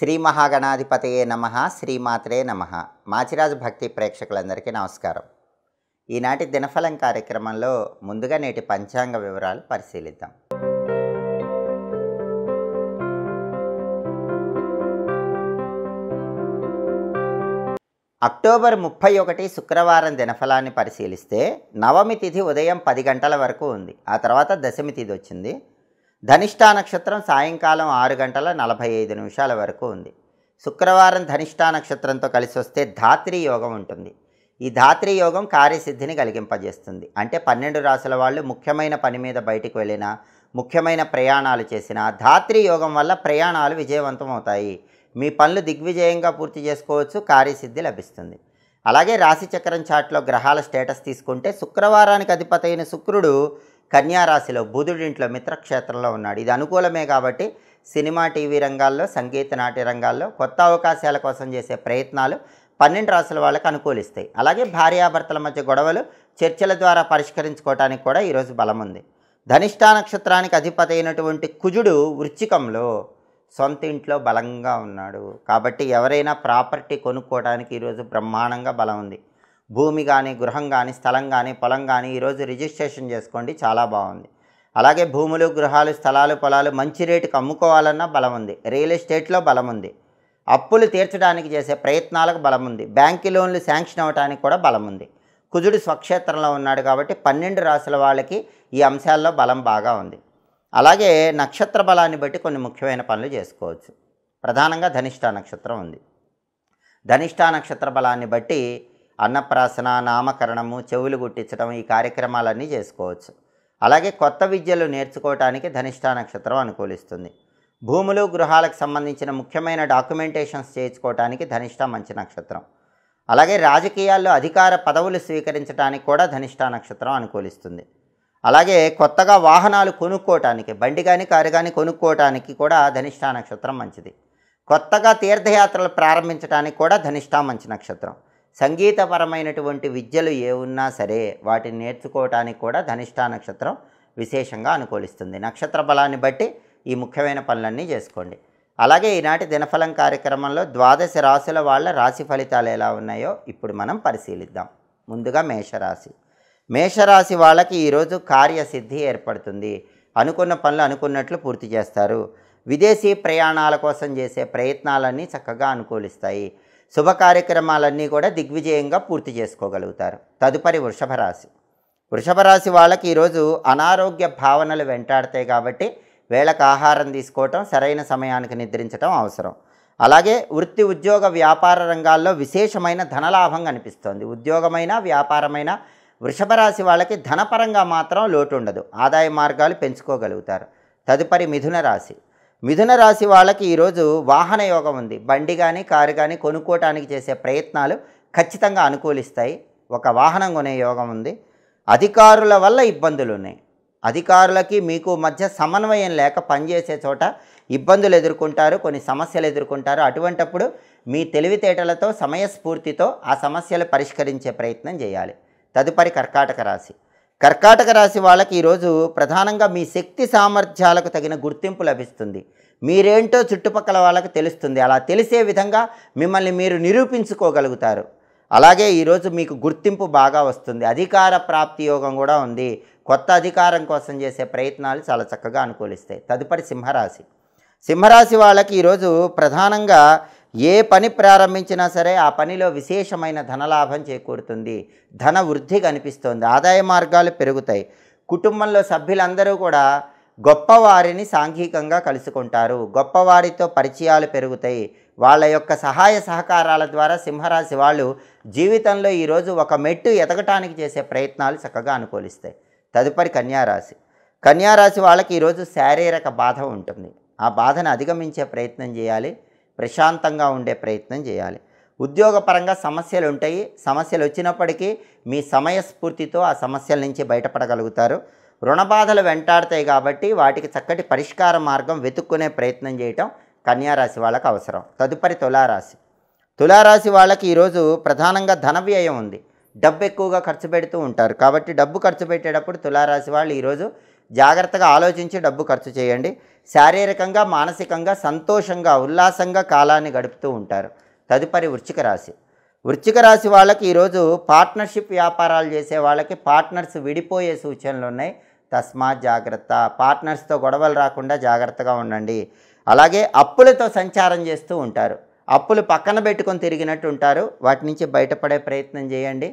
శ్రీ మహాగణాధిపతయే నమః, శ్రీమాత్రే నమః. మాచిరాజు భక్తి ప్రేక్షకులందరికీ నమస్కారం. ఈనాటి దినఫలం కార్యక్రమంలో ముందుగా నేటి పంచాంగ వివరాలు పరిశీలిద్దాం. అక్టోబర్ 31 శుక్రవారం దినఫలాన్ని పరిశీలిస్తే నవమి తిథి ఉదయం 10 గంటల వరకు ఉంది. ఆ తర్వాత దశమి తిథి వచ్చింది. ధనిష్టా నక్షత్రం సాయంకాలం 6 గంటల 45 నిమిషాల వరకు ఉంది. శుక్రవారం ధనిష్టా నక్షత్రంతో కలిసి వస్తే ధాత్రి యోగం ఉంటుంది. ఈ ధాత్రి యోగం కార్యసిద్ధిని కలిగింపజేస్తుంది. అంటే 12 రాసుల వాళ్ళు ముఖ్యమైన పని మీద బయటికి వెళ్ళినా, ముఖ్యమైన ప్రయాణాలు చేసినా ధాత్రి యోగం వల్ల ప్రయాణాలు విజయవంతం అవుతాయి. మీ పనులు దిగ్విజయంగా పూర్తి చేసుకోవచ్చు, కార్యసిద్ధి లభిస్తుంది. అలాగే రాశిచక్రం చాట్లో గ్రహాల స్టేటస్ తీసుకుంటే శుక్రవారానికి అధిపతి అయిన శుక్రుడు కన్యారాశిలో బుధుడింట్లో మిత్రక్షేత్రంలో ఉన్నాడు. ఇది అనుకూలమే కాబట్టి సినిమా టీవీ రంగాల్లో, సంగీత నాట్య రంగాల్లో కొత్త అవకాశాల కోసం చేసే ప్రయత్నాలు 12 రాశుల వాళ్ళకు అనుకూలిస్తాయి. అలాగే భార్యాభర్తల మధ్య గొడవలు చర్చల ద్వారా పరిష్కరించుకోవడానికి కూడా ఈరోజు బలం ఉంది. ధనిష్టా నక్షత్రానికి అధిపతి అయినటువంటి కుజుడు వృశ్చికంలో సొంత ఇంట్లో బలంగా ఉన్నాడు. కాబట్టి ఎవరైనా ప్రాపర్టీ కొనుక్కోవడానికి ఈరోజు బ్రహ్మాండంగా బలం ఉంది. భూమి కానీ, గృహం కానీ, స్థలం కానీ, పొలం కానీ ఈరోజు రిజిస్ట్రేషన్ చేసుకోండి, చాలా బాగుంది. అలాగే భూములు, గృహాలు, స్థలాలు, పొలాలు మంచి రేటుకి అమ్ముకోవాలన్నా బలం ఉంది. రియల్ ఎస్టేట్లో బలం ఉంది. అప్పులు తీర్చడానికి చేసే ప్రయత్నాలకు బలం ఉంది. బ్యాంకు లోన్లు శాంక్షన్ అవ్వడానికి కూడా బలం ఉంది. కుజుడు స్వక్షేత్రంలో ఉన్నాడు కాబట్టి 12 రాశుల వాళ్ళకి ఈ అంశాల్లో బలం బాగా ఉంది. అలాగే నక్షత్ర బలాన్ని బట్టి కొన్ని ముఖ్యమైన పనులు చేసుకోవచ్చు. ప్రధానంగా ధనిష్టా నక్షత్రం ఉంది. ధనిష్టా నక్షత్ర బలాన్ని బట్టి అన్నప్రాసన, నామకరణము, చెవులు గుట్టించడం ఈ కార్యక్రమాలన్నీ చేసుకోవచ్చు. అలాగే కొత్త విద్యలు నేర్చుకోవటానికి ధనిష్టా నక్షత్రం అనుకూలిస్తుంది. భూములు, గృహాలకు సంబంధించిన ముఖ్యమైన డాక్యుమెంటేషన్స్ చేయించుకోవటానికి ధనిష్టా మంచి నక్షత్రం. అలాగే రాజకీయాల్లో అధికార పదవులు స్వీకరించడానికి కూడా ధనిష్టా నక్షత్రం అనుకూలిస్తుంది. అలాగే కొత్తగా వాహనాలు కొనుక్కోవటానికి, బండి కానీ కారు కానీ కొనుక్కోవటానికి కూడా ధనిష్టా నక్షత్రం మంచిది. కొత్తగా తీర్థయాత్రలు ప్రారంభించడానికి కూడా ధనిష్టా మంచి నక్షత్రం. సంగీతపరమైనటువంటి విద్యలు ఏ ఉన్నా సరే వాటిని నేర్చుకోవటానికి కూడా ధనిష్టా నక్షత్రం విశేషంగా అనుకూలిస్తుంది. నక్షత్ర బలాన్ని బట్టి ఈ ముఖ్యమైన పనులన్నీ చేసుకోండి. అలాగే ఈనాటి దినఫలం కార్యక్రమంలో 12 రాశుల వాళ్ళ రాశి ఫలితాలు ఎలా ఉన్నాయో ఇప్పుడు మనం పరిశీలిద్దాం. ముందుగా మేషరాశి. మేషరాశి వాళ్ళకి ఈరోజు కార్యసిద్ధి ఏర్పడుతుంది. అనుకున్న పనులు అనుకున్నట్లు పూర్తి చేస్తారు. విదేశీ ప్రయాణాల కోసం చేసే ప్రయత్నాలన్నీ చక్కగా అనుకూలిస్తాయి. శుభ కార్యక్రమాలన్నీ కూడా దిగ్విజయంగా పూర్తి చేసుకోగలుగుతారు. తదుపరి వృషభ రాశి. వృషభ రాశి వాళ్ళకి ఈరోజు అనారోగ్య భావనలు వెంటాడతాయి కాబట్టి వేళకు ఆహారం తీసుకోవటం, సరైన సమయానికి నిద్రించడం అవసరం. అలాగే వృత్తి, ఉద్యోగ, వ్యాపార రంగాల్లో విశేషమైన ధనలాభం కనిపిస్తోంది. ఉద్యోగమైనా, వ్యాపారమైనా వృషభ రాశి వాళ్ళకి ధనపరంగా మాత్రం లోటు ఉండదు. ఆదాయ మార్గాలు పెంచుకోగలుగుతారు. తదుపరి మిథున రాశి. మిథున రాశి వాళ్ళకి ఈరోజు వాహన యోగం ఉంది. బండి కానీ, కారు కానీ కొనుక్కోవటానికి చేసే ప్రయత్నాలు ఖచ్చితంగా అనుకూలిస్తాయి. ఒక వాహనం కొనే యోగం ఉంది. అధికారుల వల్ల ఇబ్బందులు ఉన్నాయి. అధికారులకి మీకు మధ్య సమన్వయం లేక పనిచేసే చోట ఇబ్బందులు ఎదుర్కొంటారు, కొన్ని సమస్యలు ఎదుర్కొంటారు. అటువంటప్పుడు మీ తెలివితేటలతో, సమయస్ఫూర్తితో ఆ సమస్యలు పరిష్కరించే ప్రయత్నం చేయాలి. తదుపరి కర్కాటక రాశి. కర్కాటక రాశి వాళ్ళకి ఈరోజు ప్రధానంగా మీ శక్తి సామర్థ్యాలకు తగిన గుర్తింపు లభిస్తుంది. మీరేంటో చుట్టుపక్కల వాళ్ళకి తెలుస్తుంది. అలా తెలిసే విధంగా మిమ్మల్ని మీరు నిరూపించుకోగలుగుతారు. అలాగే ఈరోజు మీకు గుర్తింపు బాగా వస్తుంది. అధికార ప్రాప్తి యోగం కూడా ఉంది. కొత్త అధికారం కోసం చేసే ప్రయత్నాలు చాలా చక్కగా అనుకూలిస్తాయి. తదుపరి సింహరాశి. సింహరాశి వాళ్ళకి ఈరోజు ప్రధానంగా ఏ పని ప్రారంభించినా సరే ఆ పనిలో విశేషమైన ధనలాభం చేకూరుతుంది. ధన వృద్ధి కనిపిస్తుంది. ఆదాయ మార్గాలు పెరుగుతాయి. కుటుంబంలో సభ్యులందరూ కూడా గొప్పవారిని సాంఘికంగా కలుసుకుంటారు. గొప్పవారితో పరిచయాలు పెరుగుతాయి. వాళ్ళ యొక్క సహాయ సహకారాల ద్వారా సింహరాశి వాళ్ళు జీవితంలో ఈరోజు ఒక మెట్టు ఎదగటానికి చేసే ప్రయత్నాలు చక్కగా అనుకూలిస్తాయి. తదుపరి కన్యారాశి. కన్యారాశి వాళ్ళకి ఈరోజు శారీరక బాధ ఉంటుంది. ఆ బాధను అధిగమించే ప్రయత్నం చేయాలి. ప్రశాంతంగా ఉండే ప్రయత్నం చేయాలి. ఉద్యోగపరంగా సమస్యలు ఉంటాయి. సమస్యలు వచ్చినప్పటికీ మీ సమయస్ఫూర్తితో ఆ సమస్యల నుంచి బయటపడగలుగుతారు. రుణ బాధలు వెంటాడతాయి కాబట్టి వాటికి చక్కటి పరిష్కార మార్గం వెతుక్కునే ప్రయత్నం చేయటం కన్యారాశి వాళ్ళకి అవసరం. తదుపరి తులారాశి. తులారాశి వాళ్ళకి ఈరోజు ప్రధానంగా ధన వ్యయం ఉంది. డబ్బు ఎక్కువగా ఖర్చు పెడుతూ ఉంటారు. కాబట్టి డబ్బు ఖర్చు పెట్టేటప్పుడు తులారాశి వాళ్ళు ఈరోజు జాగ్రత్తగా ఆలోచించి డబ్బు ఖర్చు చేయండి. శారీరకంగా మానసికంగా సంతోషంగా ఉల్లాసంగా కాలాన్ని గడుపుతూ ఉంటారు. తదుపరి వృశ్చిక రాశి. వృశ్చిక రాశి వాళ్ళకి ఈరోజు పార్ట్నర్షిప్ వ్యాపారాలు చేసే వాళ్ళకి పార్ట్నర్స్ విడిపోయే సూచనలు ఉన్నాయి. తస్మాత్ జాగ్రత్త. పార్ట్నర్స్తో గొడవలు రాకుండా జాగ్రత్తగా ఉండండి. అలాగే అప్పులతో సంచారం చేస్తూ ఉంటారు. అప్పులు పక్కన పెట్టుకొని తిరిగినట్టు ఉంటారు. వాటి నుంచి బయటపడే ప్రయత్నం చేయండి.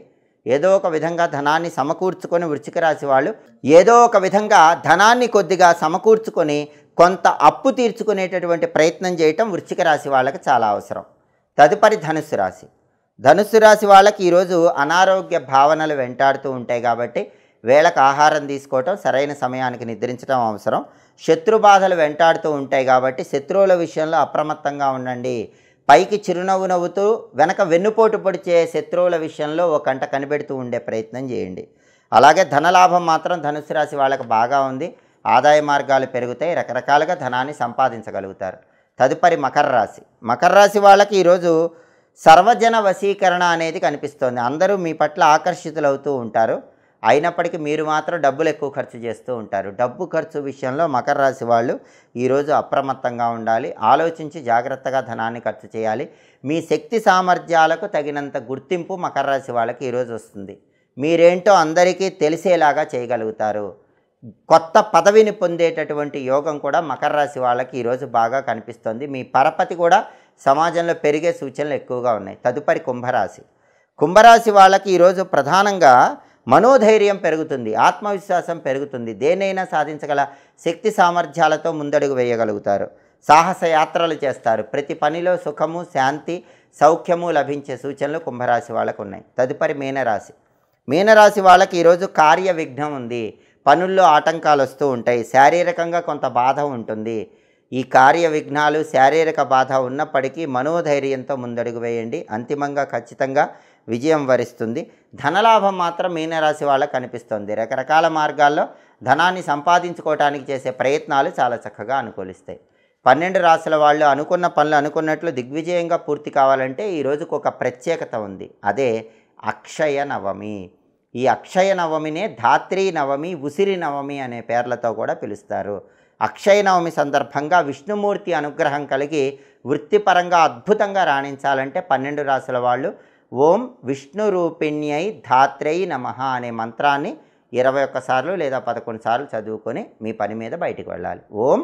ఏదో ఒక విధంగా ధనాన్ని సమకూర్చుకొని వృశ్చిక రాశి వాళ్ళు ఏదో ఒక విధంగా ధనాన్ని కొద్దిగా సమకూర్చుకొని కొంత అప్పు తీర్చుకునేటటువంటి ప్రయత్నం చేయటం వృశ్చిక రాశి వాళ్ళకి చాలా అవసరం. తదుపరి ధనుస్సు రాశి. ధనుస్సు రాశి వాళ్ళకి ఈరోజు అనారోగ్య భావనలు వెంటాడుతూ ఉంటాయి కాబట్టి వేళకు ఆహారం తీసుకోవటం, సరైన సమయానికి నిద్రించడం అవసరం. శత్రు బాధలు వెంటాడుతూ ఉంటాయి కాబట్టి శత్రువుల విషయంలో అప్రమత్తంగా ఉండండి. పైకి చిరునవ్వు నవ్వుతూ వెనక వెన్నుపోటు పొడిచే శత్రువుల విషయంలో ఒక కంట కనిపెడుతూ ఉండే ప్రయత్నం చేయండి. అలాగే ధనలాభం మాత్రం ధనుసు రాశి వాళ్ళకి బాగా ఉంది. ఆదాయ మార్గాలు పెరుగుతాయి. రకరకాలుగా ధనాన్ని సంపాదించగలుగుతారు. తదుపరి మకర రాశి. మకర రాశి వాళ్ళకి ఈరోజు సర్వజన వశీకరణ అనేది కనిపిస్తోంది. అందరూ మీ పట్ల ఆకర్షితులవుతూ ఉంటారు. అయినప్పటికీ మీరు మాత్రం డబ్బులు ఎక్కువ ఖర్చు చేస్తూ ఉంటారు. డబ్బు ఖర్చు విషయంలో మకర రాశి వాళ్ళు ఈరోజు అప్రమత్తంగా ఉండాలి. ఆలోచించి జాగ్రత్తగా ధనాన్ని ఖర్చు చేయాలి. మీ శక్తి సామర్థ్యాలకు తగినంత గుర్తింపు మకర రాశి వాళ్ళకి ఈరోజు వస్తుంది. మీరేంటో అందరికీ తెలిసేలాగా చేయగలుగుతారు. కొత్త పదవిని పొందేటటువంటి యోగం కూడా మకర రాశి వాళ్ళకి ఈరోజు బాగా కనిపిస్తుంది. మీ పరపతి కూడా సమాజంలో పెరిగే సూచనలు ఎక్కువగా ఉన్నాయి. తదుపరి కుంభరాశి. కుంభరాశి వాళ్ళకి ఈరోజు ప్రధానంగా మనోధైర్యం పెరుగుతుంది, ఆత్మవిశ్వాసం పెరుగుతుంది. దేనైనా సాధించగల శక్తి సామర్థ్యాలతో ముందడుగు వేయగలుగుతారు. సాహస యాత్రలు చేస్తారు. ప్రతి పనిలో సుఖము, శాంతి, సౌఖ్యము లభించే సూచనలు కుంభరాశి వాళ్ళకు ఉన్నాయి. తదుపరి మీనరాశి. మీనరాశి వాళ్ళకి ఈరోజు కార్య విఘ్నం ఉంది. పనుల్లో ఆటంకాలు వస్తూ ఉంటాయి. శారీరకంగా కొంత బాధ ఉంటుంది. ఈ కార్య విఘ్నాలు, శారీరక బాధ ఉన్నప్పటికీ మనోధైర్యంతో ముందడుగు వేయండి. అంతిమంగా ఖచ్చితంగా విజయం వరిస్తుంది. ధనలాభం మాత్రం మీనరాశి వాళ్ళకు కనిపిస్తుంది. రకరకాల మార్గాల్లో ధనాన్ని సంపాదించుకోవడానికి చేసే ప్రయత్నాలు చాలా చక్కగా అనుకూలిస్తాయి. 12 రాశుల వాళ్ళు అనుకున్న పనులు అనుకున్నట్లు దిగ్విజయంగా పూర్తి కావాలంటే ఈ రోజుకు ఒక ప్రత్యేకత ఉంది. అదే అక్షయ నవమి. ఈ అక్షయ నవమినే ధాత్రీ నవమి, ఉసిరి నవమి అనే పేర్లతో కూడా పిలుస్తారు. అక్షయ నవమి సందర్భంగా విష్ణుమూర్తి అనుగ్రహం కలిగి వృత్తిపరంగా అద్భుతంగా రాణించాలంటే 12 రాశుల వాళ్ళు ఓం విష్ణు రూపిణ్యై ధాత్రై నమః అనే మంత్రాన్ని 21 సార్లు లేదా 11 సార్లు చదువుకొని మీ పని మీద బయటికి వెళ్ళాలి. ఓం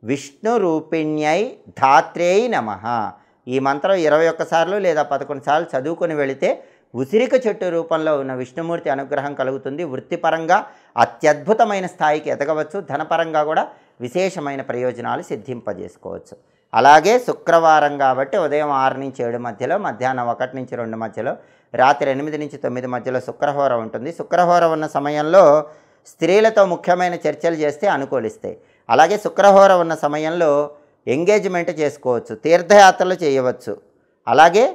విష్ణు రూపిణ్యై ధాత్రై నమః. ఈ మంత్రం 21 సార్లు లేదా 11 సార్లు చదువుకొని వెళితే ఉసిరిక చెట్టు రూపంలో ఉన్న విష్ణుమూర్తి అనుగ్రహం కలుగుతుంది. వృత్తిపరంగా అత్యద్భుతమైన స్థాయికి ఎదగవచ్చు. ధనపరంగా కూడా విశేషమైన ప్రయోజనాలు సిద్ధింపజేసుకోవచ్చు. అలాగే శుక్రవారం కాబట్టి ఉదయం 6 నుంచి 7 మధ్యలో, మధ్యాహ్నం 1 నుంచి 2 మధ్యలో, రాత్రి 8 నుంచి 9 మధ్యలో శుక్రహోర ఉంటుంది. శుక్రహోర ఉన్న సమయంలో స్త్రీలతో ముఖ్యమైన చర్చలు చేస్తే అనుకూలిస్తాయి. అలాగే శుక్రహోర ఉన్న సమయంలో ఎంగేజ్మెంట్ చేసుకోవచ్చు, తీర్థయాత్రలు చేయవచ్చు. అలాగే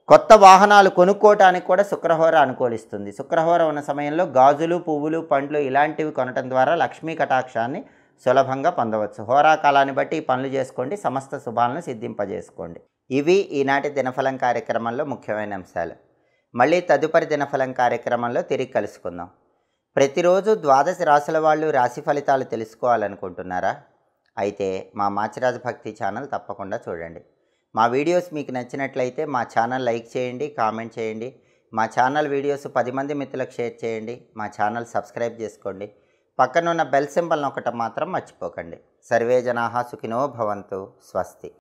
కొత్త వాహనాలు కొనుక్కోవటానికి కూడా శుక్రహోర అనుకూలిస్తుంది. శుక్రహోర ఉన్న సమయంలో గాజులు, పువ్వులు, పండ్లు ఇలాంటివి కొనటం ద్వారా లక్ష్మీ కటాక్షాన్ని సులభంగా పొందవచ్చు. హోరాకాలాన్ని బట్టి ఈ పనులు చేసుకోండి. సమస్త శుభాలను సిద్ధింపజేసుకోండి. ఇవి ఈనాటి దినఫలం కార్యక్రమంలో ముఖ్యమైన అంశాలు. మళ్ళీ తదుపరి దినఫలం కార్యక్రమంలో తిరిగి కలుసుకుందాం. ప్రతిరోజు 12 రాశుల వాళ్ళు రాశి ఫలితాలు తెలుసుకోవాలనుకుంటున్నారా? అయితే మా మాచిరాజు భక్తి ఛానల్ తప్పకుండా చూడండి. మా వీడియోస్ మీకు నచ్చినట్లయితే మా ఛానల్ లైక్ చేయండి, కామెంట్ చేయండి. మా ఛానల్ వీడియోస్ 10 మంది మిత్రులకు షేర్ చేయండి. మా ఛానల్ సబ్స్క్రైబ్ చేసుకోండి. పక్కనున్న బెల్ సింబల్ నొక్కటం మాత్రం మర్చిపోకండి. సర్వే జనాః సుఖినో భవంతు. స్వస్తి.